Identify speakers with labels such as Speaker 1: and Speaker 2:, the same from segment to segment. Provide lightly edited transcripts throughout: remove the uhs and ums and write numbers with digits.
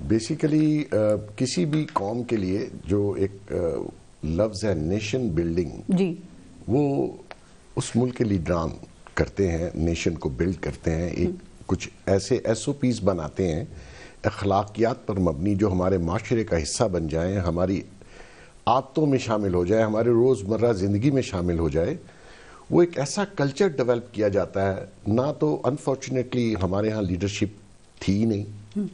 Speaker 1: Basically किसी भी कौम के लिए जो एक लफ्ज है नेशन बिल्डिंग
Speaker 2: जी,
Speaker 1: वो उस मुल्क के लीडरान करते हैं, नेशन को बिल्ड करते हैं, एक कुछ ऐसे SOPs बनाते हैं अखलाकियात पर मबनी जो हमारे माशरे का हिस्सा बन जाएं, हमारी आदतों में शामिल हो जाए, हमारे रोज़मर्रा ज़िंदगी में शामिल हो जाए। वो एक ऐसा कल्चर डेवलप किया जाता है। ना तो अनफॉर्चुनेटली हमारे यहाँ लीडरशिप थी ही नहीं,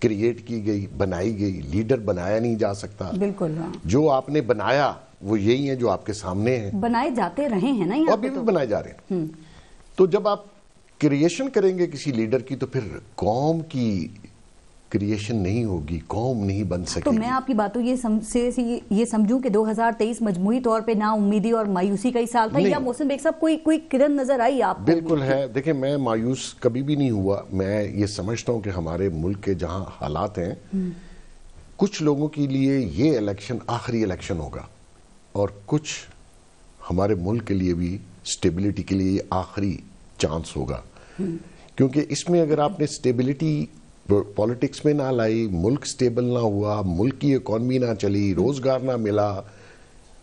Speaker 1: क्रिएट की गई, बनाई गई, लीडर बनाया नहीं जा सकता।
Speaker 2: बिल्कुल हाँ।
Speaker 1: जो आपने बनाया वो यही है जो आपके सामने है,
Speaker 2: बनाए जाते रहे हैं ना,
Speaker 1: अभी भी बनाए जा रहे हैं। तो जब आप क्रिएशन करेंगे किसी लीडर की तो फिर कौम की क्रिएशन नहीं होगी, कौम नहीं बन सकेगी।
Speaker 2: तो मैं आपकी बातों ये समझूं कि 2023 मजमूई तौर पे ना उम्मीदी और मायूसी का ही साल था, या मोहसिन बेग साहब कोई किरण नजर आई आपको?
Speaker 1: बिल्कुल है। देखिए, मैं मायूस कभी भी नहीं हुआ। मैं ये समझता हूं कि हमारे मुल्क के जहां हालात हैं, कुछ लोगों के लिए ये इलेक्शन आखिरी इलेक्शन होगा और कुछ हमारे मुल्क के लिए भी स्टेबिलिटी के लिए आखिरी चांस होगा। क्योंकि इसमें अगर आपने स्टेबिलिटी पॉलिटिक्स में ना लाई, मुल्क स्टेबल ना हुआ, मुल्क की इकॉनमी ना चली, रोजगार ना मिला,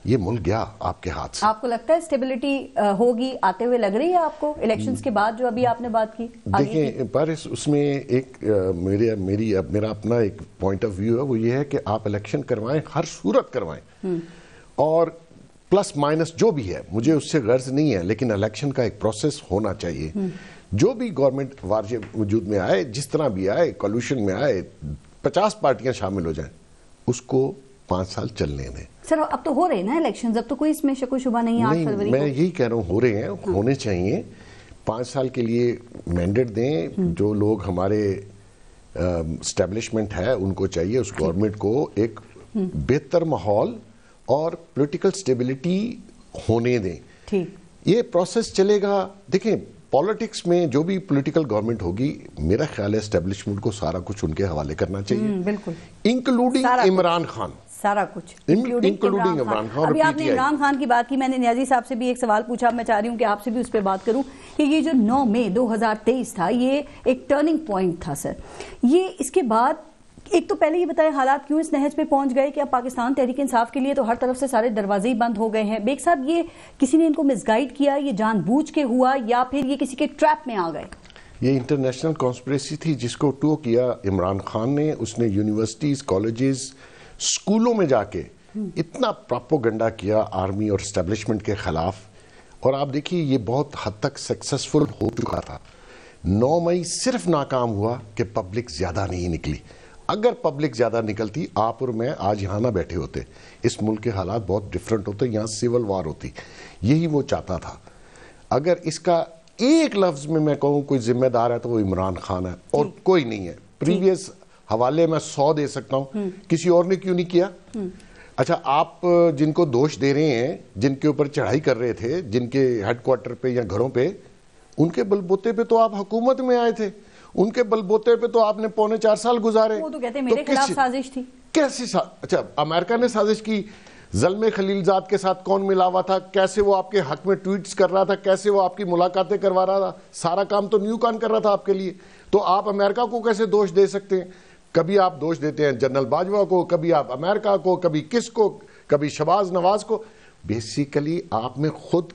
Speaker 1: ये मुल्क गया आपके हाथ से।
Speaker 2: आपको लगता है स्टेबिलिटी होगी आते हुए, लग रही है आपको इलेक्शंस के बाद जो अभी आपने बात की?
Speaker 1: देखिए, पर उसमें एक मेरा अपना एक पॉइंट ऑफ व्यू है, वो ये है कि आप इलेक्शन करवाएं, हर सूरत करवाएं, और प्लस माइनस जो भी है, मुझे उससे गर्ज नहीं है, लेकिन इलेक्शन का एक प्रोसेस होना चाहिए। जो भी गवर्नमेंट वार्षे वजूद में आए, जिस तरह भी आए, कॉल्यूशन में आए, 50 पार्टियां शामिल हो जाएं, उसको 5 साल चलने दें।
Speaker 2: सर, अब तो हो रहे हैं ना इलेक्शंस, अब तो कोई इसमें शक शुबा नहीं है। 8 फरवरी
Speaker 1: मैं यही कह रहा हूँ, हो रहे हैं, होने चाहिए। 5 साल के लिए मैंडेट दें। जो लोग हमारे एस्टेब्लिशमेंट है उनको चाहिए उस गवर्नमेंट को एक बेहतर माहौल और पॉलिटिकल स्टेबिलिटी होने दें।
Speaker 2: ठीक,
Speaker 1: ये प्रोसेस चलेगा। देखें, पॉलिटिक्स में जो भी पॉलिटिकल गवर्नमेंट होगी, मेरा ख्याल है एस्टेब्लिशमेंट को सारा कुछ उनके हवाले करना चाहिए,
Speaker 2: बिल्कुल,
Speaker 1: इंक्लूडिंग इमरान खान,
Speaker 2: सारा कुछ
Speaker 1: इंक्लूडिंग इमरान खान।
Speaker 2: अभी आपने इमरान खान की बात की, मैंने नियाजी साहब से भी एक सवाल पूछा, मैं चाह रही हूँ कि आपसे भी उस पर बात करूं कि ये जो 9 मई 2023 था, ये एक टर्निंग पॉइंट था सर। ये इसके बाद एक तो पहले ये बताएं हालात क्यों इस नहज पे पहुंच गए कि अब पाकिस्तान तहरीक इंसाफ के लिए तो हर तरफ से सारे दरवाजे ही बंद हो गए हैं। बेग साहब, ये किसी ने इनको मिसगाइड किया, ये जानबूझ के हुआ, या फिर ये किसी के ट्रैप में आ गए?
Speaker 1: ये इंटरनेशनल कॉन्स्पिरेसी थी जिसको टो किया इमरान खान ने। उसने यूनिवर्सिटीज, कॉलेजेस, स्कूलों में जाके इतना प्रोपेगेंडा किया आर्मी और एस्टेब्लिशमेंट के खिलाफ, और आप देखिए ये बहुत हद तक सक्सेसफुल हो चुका था। 9 मई सिर्फ नाकाम हुआ कि पब्लिक ज्यादा नहीं निकली। अगर पब्लिक ज्यादा निकलती, आप और मैं आज यहां ना बैठे होते, इस मुल्क के हालात बहुत डिफरेंट होते, यहां सिविल वार होती। यही वो चाहता था। अगर इसका एक लफ्ज में मैं कहूं कोई जिम्मेदार है तो वो इमरान खान है और कोई नहीं है। प्रीवियस हवाले मैं 100 दे सकता हूं, किसी और ने क्यों नहीं किया? अच्छा, आप जिनको दोष दे रहे हैं, जिनके ऊपर चढ़ाई कर रहे थे, जिनके हेडक्वार्टर पे या घरों पे, उनके बलबूते पे तो आप हुकूमत में आए थे, उनके बलबूते पे तो आपने 4.25 साल गुजारे।
Speaker 2: वो तो कहते हैं मेरे खिलाफ साजिश थी।
Speaker 1: कैसी अच्छा, अमेरिका ने साजिश की। ज़ल्मे खलीलजाद के साथ कौन मिला हुआ था? कैसे वो आपके हक में ट्वीट्स कर रहा था? कैसे वो आपकी मुलाकातें करवा रहा था? सारा काम तो न्यू कॉन कर रहा था आपके लिए। तो आप अमेरिका को कैसे दोष दे सकते हैं? कभी आप दोष देते हैं जनरल बाजवा को, कभी आप अमेरिका को, कभी किसको, कभी शहबाज नवाज को। बेसिकली आप में खुद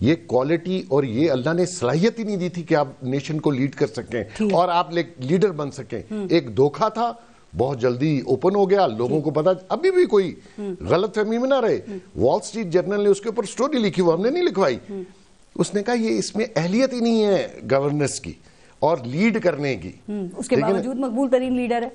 Speaker 1: ये क्वालिटी और ये अल्लाह ने सलाहियत ही नहीं दी थी कि आप नेशन को लीड कर सकें और आप लीडर बन सकें। एक धोखा था, बहुत जल्दी ओपन हो गया, लोगों को पता। अभी भी कोई गलत फहमी में ना रहे। वॉल स्ट्रीट जर्नल ने उसके ऊपर स्टोरी लिखी, वो हमने नहीं लिखवाई। उसने कहा ये इसमें अहलियत ही नहीं है गवर्नेंस की और लीड करने की।
Speaker 2: उसके बावजूद मकबूल तरीन लीडर है।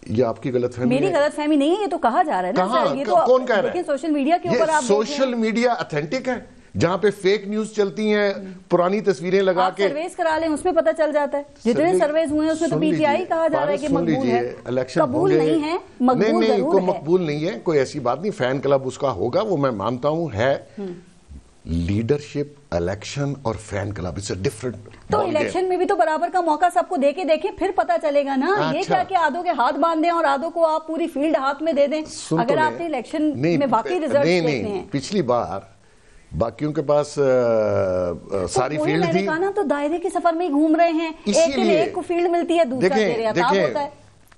Speaker 1: ये आपकी गलतफहमी
Speaker 2: मेरी गलतफहमी नहीं है, ये तो कहा जा रहा है ना सर। ये तो
Speaker 1: कौन कह रहा है?
Speaker 2: लेकिन सोशल मीडिया के ऊपर आप
Speaker 1: सोशल मीडिया ऑथेंटिक है, जहां पे फेक न्यूज चलती हैं, पुरानी तस्वीरें लगा के।
Speaker 2: सर्वेस करा लें, उसमें पता चल जाता है। जितने सर्वेस हुए हैं उसमें तो पीटीआई कहा जा रहा है कि मकबूल है। कबूल नहीं है, मकबूल जरूर है।
Speaker 1: मकबूल नहीं है, कोई ऐसी बात नहीं। फैन क्लब उसका होगा, वो मैं मानता हूं है। लीडरशिप, इलेक्शन और fan club it's a different.
Speaker 2: तो इलेक्शन में भी तो बराबर का मौका सबको देके फिर पता चलेगा ना।
Speaker 1: अच्छा।
Speaker 2: ये क्या कि आधों के हाथ बांध दें और आधों को आप पूरी फील्ड हाथ में दे दें। अगर आपने इलेक्शन में बाकी रिजल्ट देखने हैं।
Speaker 1: पिछली बार बाकियों के पास सारी
Speaker 2: तो
Speaker 1: फील्ड थी
Speaker 2: ना, तो दायरे के सफर में ही घूम रहे हैं। एक को फील्ड मिलती है, दूसरा होता है।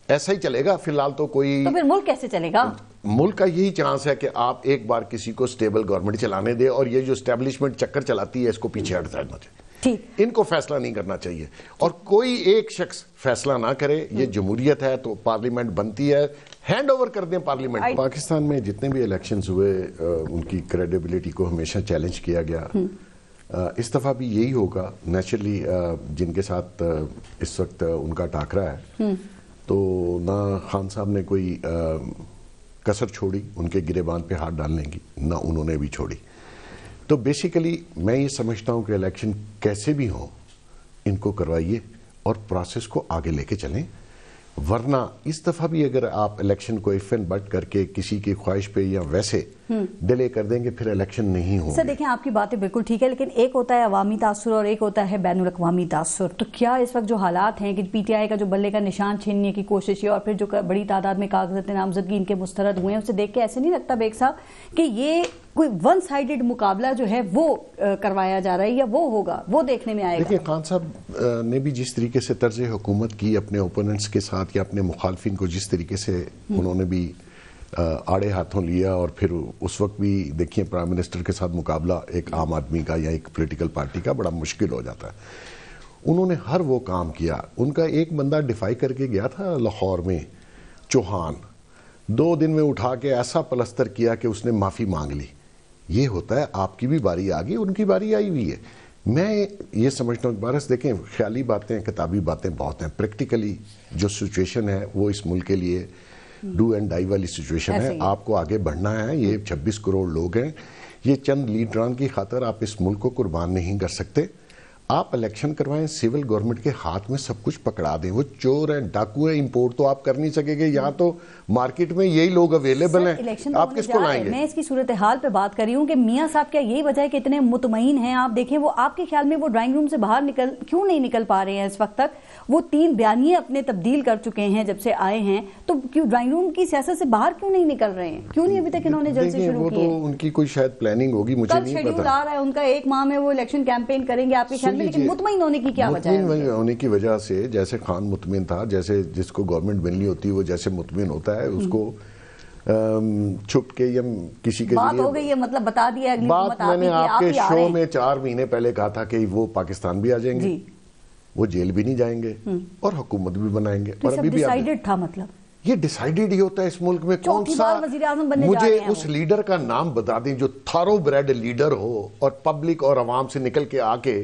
Speaker 1: ऐसा ही चलेगा फिलहाल तो कोई।
Speaker 2: तो फिर मुल्क कैसे चलेगा?
Speaker 1: मुल्क का यही चांस है कि आप एक बार किसी को स्टेबल गवर्नमेंट चलाने दे, और ये जो एस्टेब्लिशमेंट चक्कर चलाती है इसको पीछे हट जाना चाहिए।
Speaker 2: ठीक,
Speaker 1: इनको फैसला नहीं करना चाहिए, और कोई एक शख्स फैसला ना करे। ये जमहूरियत है तो पार्लियामेंट बनती है, हैंड ओवर कर दें पार्लियामेंट। पाकिस्तान में जितने भी इलेक्शंस हुए उनकी क्रेडिबिलिटी को हमेशा चैलेंज किया गया। इस दफा भी यही होगा नेचुरली। जिनके साथ इस वक्त उनका टाकरा है, तो ना खान साहब ने कोई कसर छोड़ी उनके गिरेबान पे हाथ डालने की, ना उन्होंने भी छोड़ी। तो बेसिकली मैं ये समझता हूं कि इलेक्शन कैसे भी हो इनको करवाइए और प्रोसेस को आगे लेके चलें, वरना इस दफा भी अगर आप इलेक्शन को इफ एंड बट करके किसी की ख्वाहिश पे या वैसे डिले कर देंगे फिर इलेक्शन नहीं होंगे।
Speaker 2: सर देखें, आपकी बातें बिल्कुल ठीक है, लेकिन एक होता है अवामी तासुर और एक होता है बैनुल अक़वामी तासुर। तो क्या इस वक्त जो हालात हैं कि पीटीआई का जो बल्ले का निशान छीनने की कोशिश है और फिर जो बड़ी तादाद में कागजात नामजदगी इनके मुस्तरद हुए हैं, उसे देख के ऐसे नहीं लगता बेग साहब कि ये कोई वन साइडेड मुकाबला जो है वो करवाया जा रहा है या वो होगा, वो देखने में आएगा?
Speaker 1: देखिए, खान साहब ने भी जिस तरीके से तर्ज हुकूमत की अपने ओपोनेंट्स के साथ या अपने मुखालफिन को जिस तरीके से उन्होंने भी आड़े हाथों लिया, और फिर उस वक्त भी देखिए प्राइम मिनिस्टर के साथ मुकाबला एक आम आदमी का या एक पॉलिटिकल पार्टी का बड़ा मुश्किल हो जाता है। उन्होंने हर वो काम किया। उनका एक बंदा डिफाई करके गया था लाहौर में, चौहान, 2 दिन में उठा के ऐसा पलस्तर किया कि उसने माफी मांग ली। ये होता है, आपकी भी बारी आ गई, उनकी बारी आई हुई है। मैं ये समझता हूँ बारस देखें, ख्याली बातें किताबी बातें बहुत हैं, प्रैक्टिकली जो सिचुएशन है वो इस मुल्क के लिए डू एंड डाई वाली सिचुएशन है। आपको आगे बढ़ना है। ये 26 करोड़ लोग हैं, ये चंद लीडरान की खातर आप इस मुल्क को कुर्बान नहीं कर सकते। आप इलेक्शन करवाएं, सिविल गवर्नमेंट के हाथ में सब कुछ पकड़ा दें। वो चोर हैं, डाकू हैं, इंपोर्ट तो आप कर नहीं सकेंगे। यहाँ तो मार्केट में यही लोग अवेलेबल हैं, आप किसको लाएंगे?
Speaker 2: मैं इसकी सूरत हाल पे बात कर रही हूँ कि मियाँ साहब क्या यही वजह है कि इतने मुतमईन हैं? आप देखें, वो आपके ख्याल में वो ड्राइंग रूम से बाहर क्यों नहीं निकल पा रहे हैं इस वक्त तक? वो 3 बयानिए अपने तब्दील कर चुके हैं जब से आए हैं, तो क्यों ड्राइंग रूम की सियासत से बाहर क्यों नहीं निकल रहे हैं? क्यों नहीं अभी तक इन्होंने जल्दी शुरू किया?
Speaker 1: वो तो उनकी कोई शायद प्लानिंग होगी, मुझे नहीं पता।
Speaker 2: शेड्यूल आ रहा है उनका, 1 माह में वो इलेक्शन कैंपेन करेंगे आपके ख्याल में, लेकिन मुतमईन होने की क्या वजह है?
Speaker 1: मुतमईन होने की वजह से, जैसे खान मुतमईन था, जैसे जिसको गवर्नमेंट मिलनी होती है वो जैसे मुतमईन होता है, उसको छुप के या किसी के
Speaker 2: बात हो गई है, मतलब बता दिया अगली
Speaker 1: बात मैंने आपके शो में 4 महीने पहले कहा था कि वो पाकिस्तान भी आ जाएंगे, वो जेल भी नहीं जाएंगे और हुकूमत भी बनाएंगे।
Speaker 2: तो
Speaker 1: और अभी भी
Speaker 2: डिसाइडेड था, मतलब
Speaker 1: ये डिसाइडेड ही होता है इस मुल्क में। कौन सा मुझे उस लीडर का नाम बता दें जो थारो ब्रेड लीडर हो और पब्लिक और अवाम से निकल के आके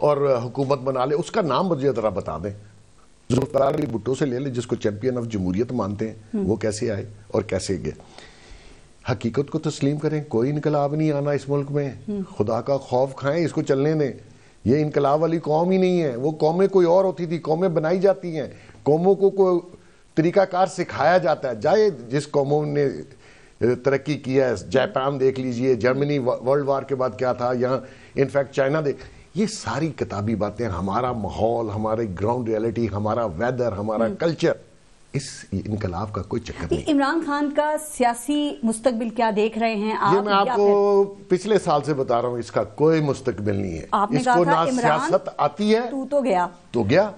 Speaker 1: और हुकूमत बना ले, उसका नाम मुझे जरा बता दें। जुल्फिकार अली भुट्टो से ले ले, जिसको चैंपियन ऑफ जमहूरियत मानते हैं, वो कैसे आए और कैसे गए? हकीकत को तस्लीम करें, कोई इनकलाब नहीं आना इस मुल्क में। खुदा का खौफ खाएं, इसको चलने दें। ये इनकलाब वाली कौम ही नहीं है। वो कौमें कोई और होती थी, कौमें बनाई जाती हैं, कौमों को कोई तरीकाकार सिखाया जाता है। जाए जिस कौमों ने तरक्की किया है, जापान देख लीजिए, जर्मनी वर्ल्ड वार के बाद क्या था, यहाँ इनफैक्ट चाइना देख, ये सारी किताबी बातें, हमारा माहौल, हमारे ग्राउंड रियलिटी, हमारा वेदर, हमारा कल्चर, इस इनकलाब का कोई चक्कर नहीं।
Speaker 2: इमरान खान का सियासी मुस्तकबिल क्या देख रहे हैं आप?
Speaker 1: ये मैं आपको पिछले साल से बता रहा हूँ, इसका कोई मुस्तकबिल नहीं है।
Speaker 2: आपने
Speaker 1: इसको
Speaker 2: कहा था
Speaker 1: ना सियासत आती है,
Speaker 2: तू तो गया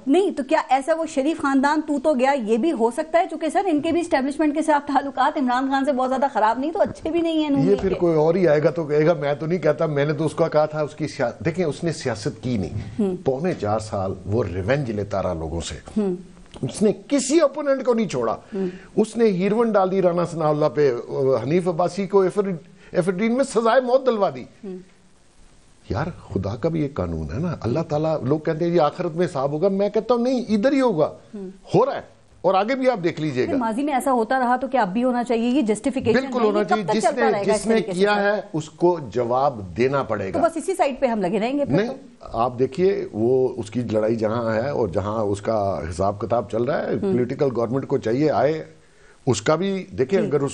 Speaker 2: नहीं, तो क्या ऐसा वो शरीफ खानदान तू तो गया ये भी हो सकता है? चूंकि सर इनके भी एस्टेब्लिशमेंट के साथ ताल्लुकात इमरान खान से बहुत ज्यादा खराब नहीं तो अच्छे भी नहीं है।
Speaker 1: ये फिर कोई और ही आएगा तो कहेगा, मैं तो नहीं कहता, मैंने तो उसका कहा था। उसकी देखिए, उसने सियासत की नहीं। 4.25 साल वो रिवेंज लेता रहा लोगों से। उसने किसी ओपोनेंट को नहीं छोड़ा। उसने हीरवन डाल दी राना सनाउल्लाह पे, हनीफ अब्बासी को एफरीन में सजाए मौत दिलवा दी। यार, खुदा का भी एक कानून है ना। अल्लाह ताला, लोग कहते हैं ये आखिरत में हिसाब होगा, मैं कहता हूं नहीं, इधर ही होगा। हो रहा है और आगे भी आप देख लीजिएगा।
Speaker 2: माजी में ऐसा होता रहा तो क्या अब भी होना चाहिए? ये जस्टिफिकेशन
Speaker 1: बिल्कुल होना चाहिए। जिसने किया है उसको जवाब देना पड़ेगा।
Speaker 2: तो बस इसी साइड पे हम लगे रहेंगे फिर?
Speaker 1: नहीं, आप देखिए, वो उसकी लड़ाई जहां है और जहां उसका हिसाब किताब चल रहा है, पॉलिटिकल गवर्नमेंट को चाहिए आए, उसका भी देखिए। अगर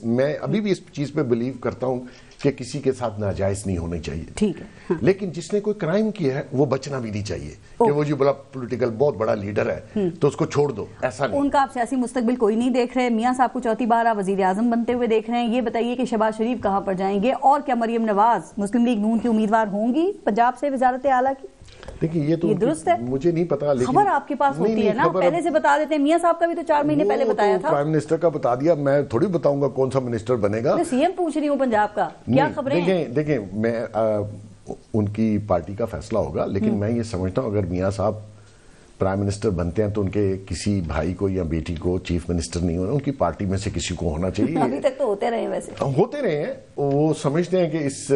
Speaker 1: मैं अभी भी इस चीज पे बिलीव करता हूं कि किसी के साथ नाजायज नहीं होनी चाहिए,
Speaker 2: ठीक है। हाँ।
Speaker 1: लेकिन जिसने कोई क्राइम किया है वो बचना भी नहीं चाहिए कि वो जी बड़ा पॉलिटिकल बहुत बड़ा लीडर है तो उसको छोड़ दो, ऐसा नहीं।
Speaker 2: उनका आप सियासी मुस्तकबिल कोई नहीं देख रहे। मियां साहब को 4थी बार आप वजीर आजम बनते हुए देख रहे हैं। ये बताइए कि शहबाज शरीफ कहां पर जाएंगे और क्या मरियम नवाज मुस्लिम लीग नून की उम्मीदवार होंगी पंजाब से वजारत आला की?
Speaker 1: देखिए ये तो
Speaker 2: दुरुस्त है?
Speaker 1: मुझे नहीं पता, लेकिन
Speaker 2: खबर आपके पास होती है ना, पहले से बता देते हैं। मियां साहब का भी तो 4 महीने पहले बताया था।
Speaker 1: प्राइम मिनिस्टर का बता दिया, मैं थोड़ी बताऊंगा कौन सा मिनिस्टर बनेगा।
Speaker 2: मैं सीएम पूछ रही हूँ पंजाब का, क्या खबरें हैं?
Speaker 1: देखें मैं उनकी पार्टी का फैसला होगा, लेकिन मैं ये समझता हूँ अगर मियां साहब प्राइम मिनिस्टर बनते हैं तो उनके किसी भाई को या बेटी को चीफ मिनिस्टर नहीं होना, उनकी पार्टी में से किसी को होना चाहिए।
Speaker 2: अभी तक तो होते रहे, वैसे
Speaker 1: होते रहे हैं। वो समझते हैं कि इस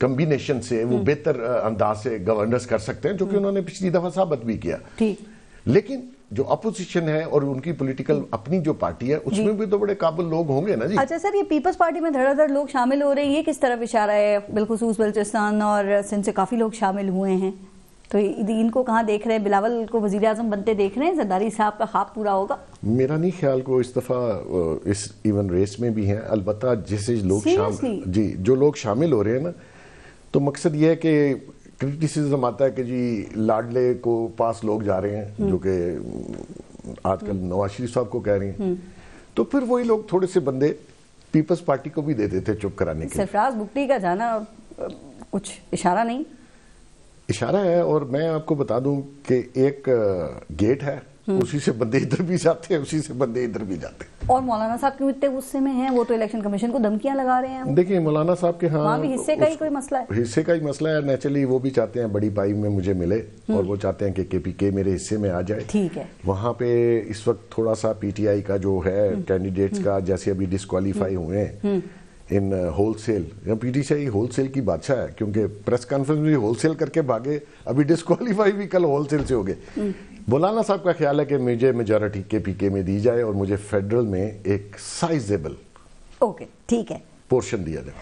Speaker 1: कॉम्बिनेशन से वो बेहतर अंदाज से गवर्नेंस कर सकते हैं, जो कि उन्होंने पिछली दफा साबित भी किया।
Speaker 2: ठीक,
Speaker 1: लेकिन जो अपोजिशन है और उनकी पॉलिटिकल अपनी जो पार्टी है उसमें भी तो बड़े काबिल लोग होंगे ना जी।
Speaker 2: अच्छा सर, ये पीपल्स पार्टी में धड़ाधड़ लोग शामिल हो रहे हैं, ये किस तरफ इशारा है? बिलखुसूस बलूचिस्तान और सिंध से काफी लोग शामिल हुए हैं, तो इनको कहाँ देख रहे हैं? बिलावल को वजीर आजम बनते देख रहे हैं? जरदारी साहब का ख्वाब पूरा होगा?
Speaker 1: मेरा नहीं ख्याल को इस दफा इस इवन रेस में भी हैं। अलबत्ता जैसे लोग जो लोग शामिल हो रहे हैं ना, तो मकसद ये है कि क्रिटिसिज्म आता है कि जी लाडले को पास लोग जा रहे हैं, जो कि आजकल नवाज शरीफ साहब को कह रही हैं, तो फिर वही लोग थोड़े से बंदे पीपल्स पार्टी को भी दे देते चुप कराने के।
Speaker 2: सरफराज बुगटी का जाना कुछ इशारा नहीं?
Speaker 1: इशारा है, और मैं आपको बता दूं कि एक गेट है, उसी से बंदे इधर भी जाते हैं, उसी से बंदे इधर भी जाते हैं।
Speaker 2: और मौलाना साहब क्यों इतने गुस्से में हैं? वो तो इलेक्शन कमीशन को धमकियां लगा रहे हैं।
Speaker 1: देखिए मौलाना साहब के
Speaker 2: वहाँ भी हिस्से का ही कोई मसला है।
Speaker 1: हिस्से का ही मसला है। नेचुरली वो भी चाहते हैं बड़ी पाई में मुझे मिले, और वो चाहते हैं कि केपीके मेरे हिस्से में आ जाए।
Speaker 2: ठीक है।
Speaker 1: वहाँ पे इस वक्त थोड़ा सा पीटीआई का जो है कैंडिडेट्स का, जैसे अभी डिस्क्वालीफाई हुए हैं इन होलसेल, या पीटीआई होलसेल की बादशाह है, क्योंकि प्रेस कॉन्फ्रेंस में होलसेल करके भागे, अभी डिस्क्वालीफाई भी कल होलसेल से हो गए। मौलाना साहब का ख्याल है कि मुझे मेजॉरिटी केपीके में दी जाए और मुझे फेडरल में एक साइजेबल
Speaker 2: ओके, ठीक है,
Speaker 1: पोर्शन दिया जाए।